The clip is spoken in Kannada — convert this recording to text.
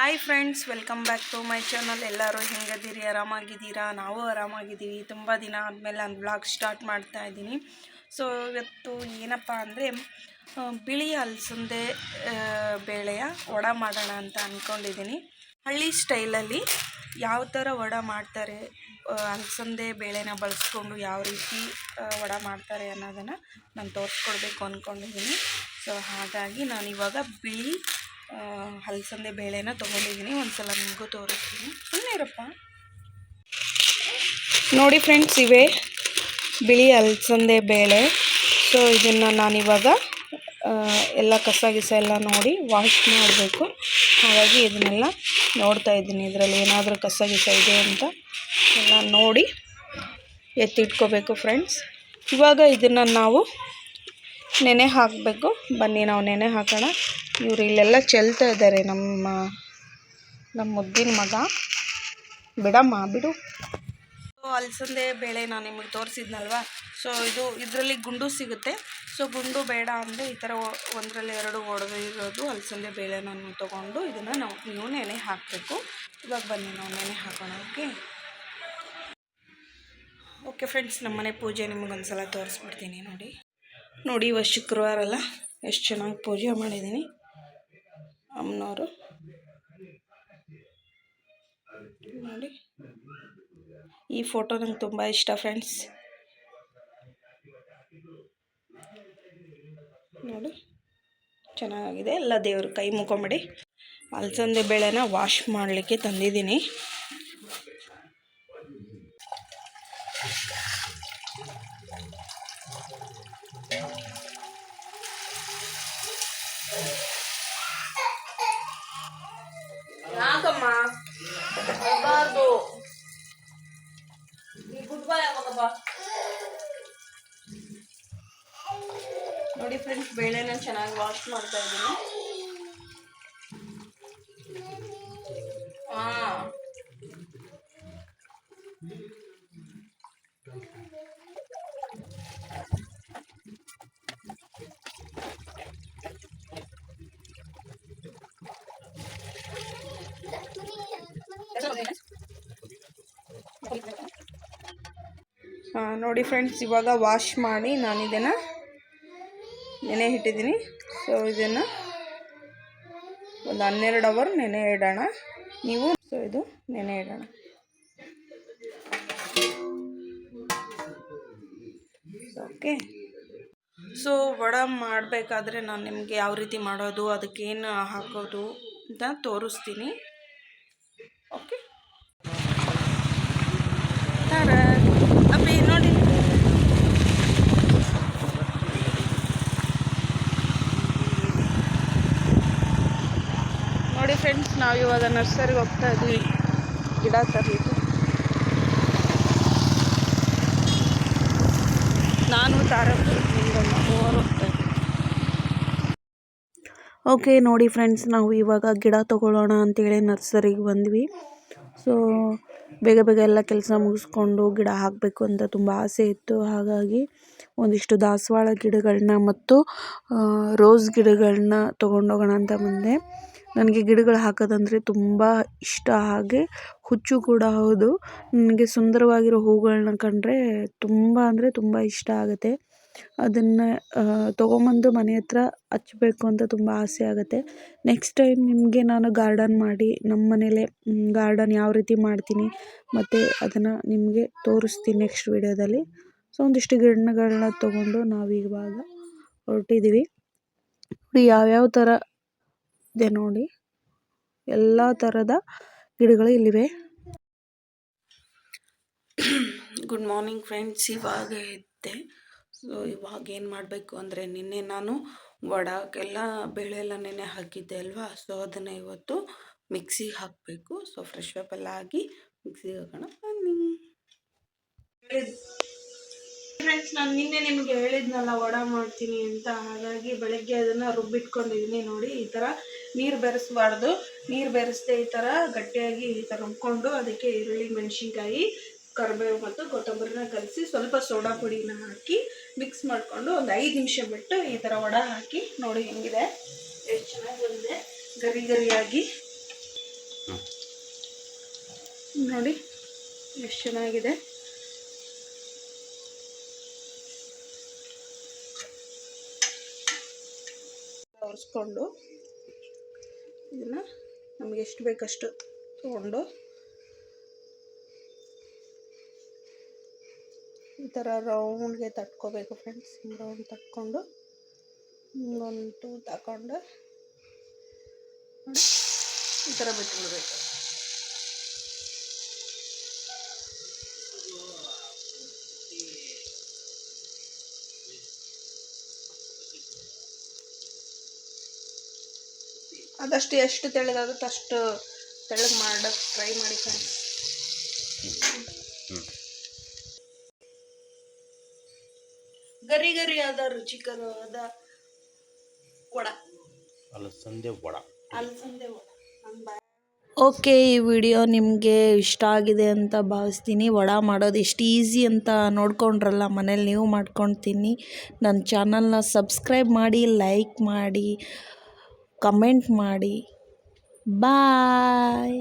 Hi friends, welcome back to my channel. ಎಲ್ಲರೂ ಹೆಂಗದಿರಿ? ಆರಾಮಾಗಿದ್ದೀರಾ? ನಾವು ಆರಾಮಾಗಿದ್ದೀವಿ. ತುಂಬ ದಿನ ಆದಮೇಲೆ ನಾನು ಬ್ಲಾಗ್ ಸ್ಟಾರ್ಟ್ ಮಾಡ್ತಾ ಇದ್ದೀನಿ. ಸೊ ಇವತ್ತು ಏನಪ್ಪ ಅಂದರೆ ಬಿಳಿ ಅಲಸಂದೆ ಬೇಳೆಯ ವಡೆ ಮಾಡೋಣ ಅಂತ ಅಂದ್ಕೊಂಡಿದ್ದೀನಿ. ಹಳ್ಳಿ ಸ್ಟೈಲಲ್ಲಿ ಯಾವ ಥರ ವಡೆ ಮಾಡ್ತಾರೆ, ಅಲಸಂದೆ ಬೇಳೆನ ಬಳಸ್ಕೊಂಡು ಯಾವ ರೀತಿ ವಡೆ ಮಾಡ್ತಾರೆ ಅನ್ನೋದನ್ನು ನಾನು ತೋರಿಸ್ಕೊಡ್ಬೇಕು ಅಂದ್ಕೊಂಡಿದ್ದೀನಿ. ಸೊ ಹಾಗಾಗಿ ನಾನಿವಾಗ ಬಿಳಿ ಅಲಸಂದೆ ಬೇಳೆನ ತೊಗೊಂಡಿದ್ದೀನಿ. ಒಂದ್ಸಲ ನಿಮಗೂ ತೋರಿಸ್ತೀನಿ. ಸುಮ್ಮನೆ ಇರಪ್ಪ. ನೋಡಿ ಫ್ರೆಂಡ್ಸ್, ಇವೇ ಬಿಳಿ ಅಲಸಂದೆ ಬೇಳೆ. ಸೊ ಇದನ್ನು ನಾನಿವಾಗ ಎಲ್ಲ ಕಸ ಎಲ್ಲ ನೋಡಿ ವಾಶ್ ಮಾಡಬೇಕು. ಹಾಗಾಗಿ ಇದನ್ನೆಲ್ಲ ನೋಡ್ತಾ ಇದ್ದೀನಿ, ಇದರಲ್ಲಿ ಏನಾದರೂ ಕಸ ಇದೆ ಅಂತ ಎಲ್ಲ ನೋಡಿ ಎತ್ತಿಟ್ಕೋಬೇಕು ಫ್ರೆಂಡ್ಸ್. ಇವಾಗ ಇದನ್ನು ನಾವು ನೆನೆ ಹಾಕಬೇಕು. ಬನ್ನಿ ನಾವು ನೆನೆ ಹಾಕೋಣ. ಇವರು ಇಲ್ಲೆಲ್ಲ ಚೆಲ್ತಾ ಇದ್ದಾರೆ. ನಮ್ಮ ಮುದ್ದಿನ ಮಗ. ಬಿಡು. ಅಲಸಂದೆ ಬೇಳೆ ನಾನು ನಿಮಗೆ ತೋರಿಸಿದ್ನಲ್ವ. ಸೊ ಇದರಲ್ಲಿ ಗುಂಡು ಸಿಗುತ್ತೆ. ಸೊ ಗುಂಡು ಬೇಡ ಅಂದರೆ ಈ ಥರ ಒಂದರಲ್ಲಿ ಎರಡು ಒಡೆದಿರೋದು ಅಲಸಂದೆ ಬೇಳೆ ನಾನು ತೊಗೊಂಡು ಇದನ್ನು ನೀವು ನೆನೆ ಹಾಕಬೇಕು. ಇವಾಗ ಬನ್ನಿ ನಾವು ನೆನೆ ಹಾಕೋಣ. ಓಕೆ ಫ್ರೆಂಡ್ಸ್, ನಮ್ಮನೆ ಪೂಜೆ ನಿಮಗೊಂದು ಸಲ ತೋರಿಸ್ಬಿಡ್ತೀನಿ. ನೋಡಿ ಇವತ್ತು ಶುಕ್ರವಾರ ಅಲ್ಲ, ಎಷ್ಟು ಚೆನ್ನಾಗಿ ಪೂಜೆ ಮಾಡಿದ್ದೀನಿ. ಅಮ್ಮನವರು ನೋಡಿ, ಈ ಫೋಟೋ ನಂಗೆ ತುಂಬ ಇಷ್ಟ ಫ್ರೆಂಡ್ಸ್. ನೋಡಿ ಚೆನ್ನಾಗಿದೆ. ಎಲ್ಲ ದೇವ್ರ ಕೈ ಮುಕೊಂಬಿಡಿ. ಅಲಸಂದೆ ಬೇಳೆನ ವಾಶ್ ಮಾಡಲಿಕ್ಕೆ ತಂದಿದ್ದೀನಿ. ಯಾಕಮ್ಮ ಬರಬಾರ್ದು? ನೋಡಿ ಫ್ರೆಂಡ್ಸ್, ಬೇಳೆನ ಚೆನ್ನಾಗಿ ವಾಶ್ ಮಾಡ್ತಾ ಇದ್ದೀನಿ. ನೋಡಿ ಫ್ರೆಂಡ್ಸ್, ಇವಾಗ ವಾಶ್ ಮಾಡಿ ನಾನು ಇದನ್ನು ನೆನೆ ಇಟ್ಟಿದ್ದೀನಿ. ಸೊ ಇದನ್ನು ಒಂದು 12 ಅವರ್ ನೆನೆ ಇಡೋಣ ನೀವು. ಸೊ ಇದು ನೆನೆ ಇಡೋಣ. ಓಕೆ. ಸೊ ವಡೆ ಮಾಡಬೇಕಾದ್ರೆ ನಾನು ನಿಮಗೆ ಯಾವ ರೀತಿ ಮಾಡೋದು, ಅದಕ್ಕೇನು ಹಾಕೋದು ಅಂತ ತೋರಿಸ್ತೀನಿ. ಓಕೆ. ಅಪ್ಪಿ ನೋಡಿ, ಫ್ರೆಂಡ್ಸ್, ನಾವು ಇವಾಗ ನರ್ಸರಿಗೆ ಹೋಗ್ತಾ ಇದ್ವಿ ಗಿಡ ತರಲಿಕ್ಕೆ. ನಾನು ತಾರಕ್ಕೆ ಮೂವರು ಹೋಗ್ತಾ ಇದ್ವಿ. ಓಕೆ ನೋಡಿ ಫ್ರೆಂಡ್ಸ್, ನಾವು ಇವಾಗ ಗಿಡ ತೊಗೊಳ್ಳೋಣ ಅಂತೇಳಿ ನರ್ಸರಿಗೆ ಬಂದ್ವಿ. ಸೊ ಬೇಗ ಎಲ್ಲ ಕೆಲಸ ಮುಗಿಸ್ಕೊಂಡು ಗಿಡ ಹಾಕಬೇಕು ಅಂತ ತುಂಬ ಆಸೆ ಇತ್ತು. ಹಾಗಾಗಿ ಒಂದಿಷ್ಟು ದಾಸವಾಳ ಗಿಡಗಳನ್ನ ಮತ್ತು ರೋಸ್ ಗಿಡಗಳನ್ನ ತೊಗೊಂಡೋಗೋಣ ಅಂತ ಬಂದೆ. ನನಗೆ ಗಿಡಗಳು ಹಾಕೋದಂದರೆ ತುಂಬ ಇಷ್ಟ, ಹಾಗೆ ಹುಚ್ಚು ಕೂಡ ಹೌದು. ನನಗೆ ಸುಂದರವಾಗಿರೋ ಹೂಗಳನ್ನ ಕಂಡ್ರೆ ತುಂಬ ಅಂದರೆ ತುಂಬ ಇಷ್ಟ ಆಗುತ್ತೆ. ಅದನ್ನು ತೊಗೊಂಬಂದು ಮನೆ ಹತ್ರ ಹಚ್ಬೇಕು ಅಂತ ತುಂಬ ಆಸೆ ಆಗುತ್ತೆ. ನೆಕ್ಸ್ಟ್ ಟೈಮ್ ನಿಮಗೆ ನಾನು ಗಾರ್ಡನ್ ಮಾಡಿ ನಮ್ಮ ಮನೇಲೆ ಗಾರ್ಡನ್ ಯಾವ ರೀತಿ ಮಾಡ್ತೀನಿ ಮತ್ತು ಅದನ್ನು ನಿಮಗೆ ತೋರಿಸ್ತೀನಿ ನೆಕ್ಸ್ಟ್ ವಿಡಿಯೋದಲ್ಲಿ. ಸೊ ಒಂದಿಷ್ಟು ಗಿಡಗಳನ್ನ ತೊಗೊಂಡು ನಾವು ಇವಾಗ ಹೊರಟಿದ್ದೀವಿ. ಯಾವ್ಯಾವ ಥರ ಇದೆ ನೋಡಿ, ಎಲ್ಲ ಥರದ ಗಿಡಗಳು ಇಲ್ಲಿವೆ. ಗುಡ್ ಮಾರ್ನಿಂಗ್ ಫ್ರೆಂಡ್ಸ್, ಇವಾಗ ಎದ್ದೆ. ಸೊ ಇವಾಗ ಏನು ಮಾಡಬೇಕು ಅಂದರೆ, ನಿನ್ನೆ ನಾನು ವಡೆಗೆಲ್ಲ ಬೇಳೆ ಎಲ್ಲ ನೆನೆ ಹಾಕಿದ್ದೆ ಅಲ್ವಾ. ಸೊ ಅದನ್ನು ಇವತ್ತು ಮಿಕ್ಸಿಗೆ ಹಾಕಬೇಕು. ಸೊ ಫ್ರೆಶ್ ಅಪ್ ಎಲ್ಲ ಆಗಿ ಮಿಕ್ಸಿಗೆ ಹಾಕೋಣ ಬನ್ನಿ ಫ್ರೆಂಡ್ಸ್. ನಾನು ನಿನ್ನೆ ನಿಮಗೆ ಹೇಳಿದ್ನಲ್ಲ ವಡೆ ಮಾಡ್ತೀನಿ ಅಂತ, ಹಾಗಾಗಿ ಬೆಳಗ್ಗೆ ಅದನ್ನು ರುಬ್ಬಿಟ್ಕೊಂಡಿದ್ದೀನಿ. ನೋಡಿ, ಈ ಥರ ನೀರು ಬೆರೆಸಬಾರ್ದು. ನೀರು ಬೆರೆಸದೆ ಈ ಥರ ಗಟ್ಟಿಯಾಗಿ ಈ ಥರ ರುಬ್ಕೊಂಡು ಅದಕ್ಕೆ ಈರುಳ್ಳಿ, ಮೆಣಸಿನ್ಕಾಯಿ, ಕರಿಬೇವು ಮತ್ತು ಕೊತ್ತಂಬರಿನ ಕಲಸಿ ಸ್ವಲ್ಪ ಸೋಡಾ ಪುಡಿನ ಹಾಕಿ ಮಿಕ್ಸ್ ಮಾಡಿಕೊಂಡು ಒಂದು 5 ನಿಮಿಷ ಬಿಟ್ಟು ಈ ಥರ ವಡೆ ಹಾಕಿ ನೋಡಿ ಹೆಂಗಿದೆ, ಎಷ್ಟು ಚೆನ್ನಾಗಿ ಬಂದಿದೆ ಗರಿ ಗರಿಯಾಗಿ. ನೋಡಿ ಎಷ್ಟು ಚೆನ್ನಾಗಿದೆ. ಒರೆಸ್ಕೊಂಡು ಇದನ್ನು ನಮಗೆ ಎಷ್ಟು ಬೇಕಷ್ಟು ತೊಗೊಂಡು ಈ ಥರ ರೌಂಡ್ಗೆ ತಟ್ಕೋಬೇಕು ಫ್ರೆಂಡ್ಸ್. ರೌಂಡ್ ತಟ್ಕೊಂಡು ಹಿಂಗೊಂದು ತೂತು ಹಾಕ್ಕೊಂಡು ಈ ಥರ ಬಿಟ್ಬಿಡ್ಬೇಕು. ಆದಷ್ಟು ಎಷ್ಟು ತೆಳ್ಳಗಾಗುತ್ತೆ ಅಷ್ಟು ತೆಳ್ಳಗೆ ಮಾಡೋಕ್ಕೆ ಟ್ರೈ ಮಾಡಿ ಫ್ರೆಂಡ್ಸ್. ಗರಿ ಗರಿ ಆದ ರುಚಿಕರವಾದ ವಡ, ಅಲಸಂದೆ ವಡ. ಓಕೆ, ಈ ವಿಡಿಯೋ ನಿಮಗೆ ಇಷ್ಟ ಆಗಿದೆ ಅಂತ ಭಾವಿಸ್ತೀನಿ. ವಡ ಮಾಡೋದು ಎಷ್ಟು ಈಸಿ ಅಂತ ನೋಡ್ಕೊಂಡ್ರಲ್ಲ, ಮನೇಲಿ ನೀವು ಮಾಡ್ಕೊಂಡು ತಿನ್ನಿ. ನನ್ನ ಚಾನಲ್ನ ಸಬ್ಸ್ಕ್ರೈಬ್ ಮಾಡಿ, ಲೈಕ್ ಮಾಡಿ, ಕಮೆಂಟ್ ಮಾಡಿ. ಬಾಯ್.